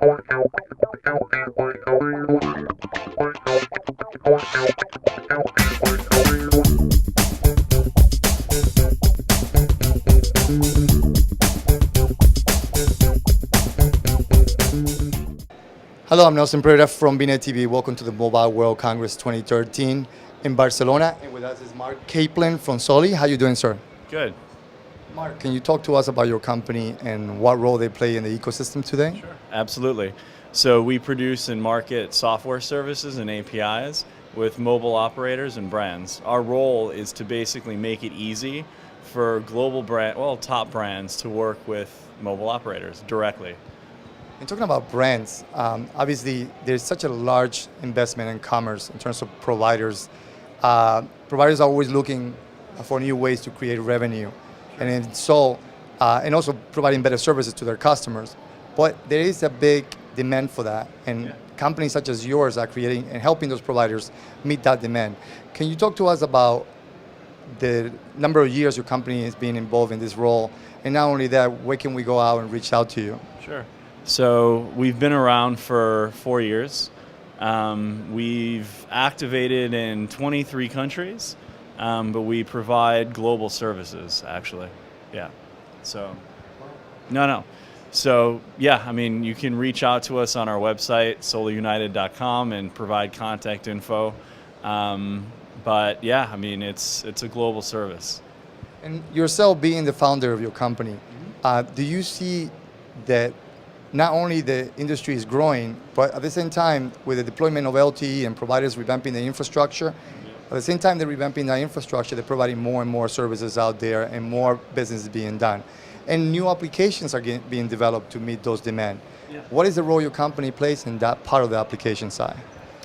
Hello, I'm Nelson Pereira from bnetTV. Welcome to the Mobile World Congress 2013 in Barcelona. And with us is Mark Kaplan from Soli. How you doing, sir? Good. Mark, can you talk to us about your company and what role they play in the ecosystem today? Sure. Absolutely. So we produce and market software services and APIs with mobile operators and brands. Our role is to basically make it easy for global top brands to work with mobile operators directly. And talking about brands, obviously there's such a large investment in commerce in terms of providers. Providers are always looking for new ways to create revenue, and also providing better services to their customers. But there is a big demand for that, and companies such as yours are creating and helping those providers meet that demand. Can you talk to us about the number of years your company has been involved in this role, and not only that, where can we go out and reach out to you? Sure. So we've been around for 4 years. We've activated in 23 countries, but we provide global services, actually. Yeah. So, no. So, yeah, I mean, you can reach out to us on our website, soliunited.com, and provide contact info. But, yeah, I mean, it's a global service. And yourself being the founder of your company, do you see that not only the industry is growing, but at the same time, with the deployment of LTE and providers revamping the infrastructure, at the same time they're revamping the infrastructure, they're providing more and more services out there and more business is being done. And new applications are being developed to meet those demands. Yeah. What is the role your company plays in that part of the application side?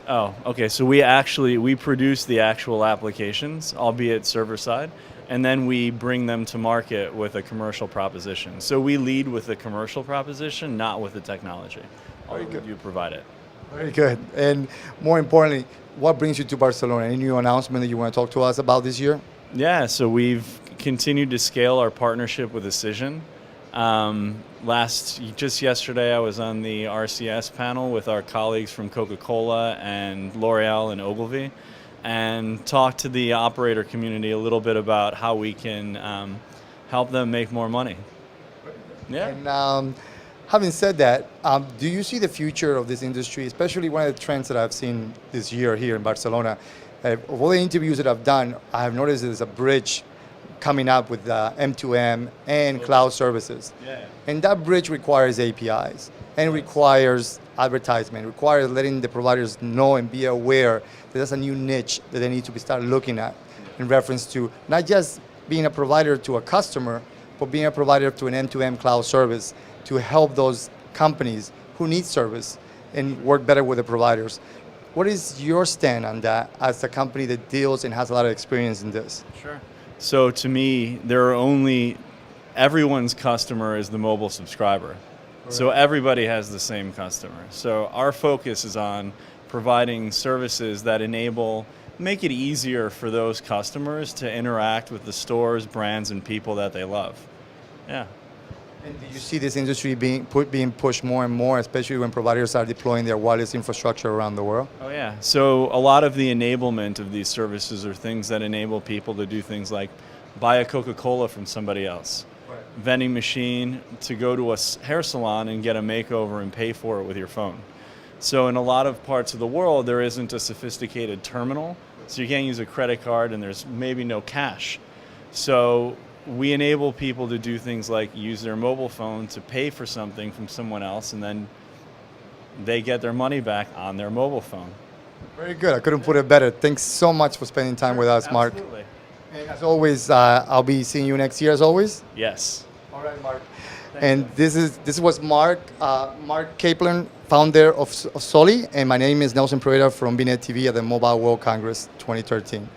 Oh, okay. So we produce the actual applications, albeit server side, and then we bring them to market with a commercial proposition. So we lead with the commercial proposition, not with the technology. Very good. You provide it. Very good. And more importantly, what brings you to Barcelona? Any new announcement that you want to talk to us about this year? Yeah, so we've continued to scale our partnership with Decision. Just yesterday, I was on the RCS panel with our colleagues from Coca-Cola and L'Oreal and Ogilvy, and talked to the operator community a little bit about how we can help them make more money. Yeah. And having said that, do you see the future of this industry, especially one of the trends that I've seen this year here in Barcelona? Of all the interviews that I've done, I have noticed there's a bridge coming up with M2M and cloud services. Yeah. And that bridge requires APIs and requires advertisement, requires letting the providers know and be aware that there's a new niche that they need to start looking at in reference to not just being a provider to a customer, but being a provider to an M2M cloud service to help those companies who need service and work better with the providers. What is your stand on that as a company that deals and has a lot of experience in this? Sure. So to me, everyone's customer is the mobile subscriber. Right. So everybody has the same customer. So our focus is on providing services that make it easier for those customers to interact with the stores, brands, and people that they love. Yeah. And do you see this industry being pushed more and more, especially when providers are deploying their wireless infrastructure around the world? Oh yeah. So a lot of the enablement of these services are things that enable people to do things like buy a Coca-Cola from somebody else, right. Vending machine, to go to a hair salon and get a makeover and pay for it with your phone. So in a lot of parts of the world, there isn't a sophisticated terminal, so you can't use a credit card and there's maybe no cash. So we enable people to do things like use their mobile phone to pay for something from someone else, and then they get their money back on their mobile phone. Very good. I couldn't put it better. Thanks so much for spending time with us, Mark. Absolutely. And as always, I'll be seeing you next year, as always. Yes. All right, Mark. And this was Mark Kaplan, founder of Soli, and my name is Nelson Pereira from bnetTV at the Mobile World Congress 2013.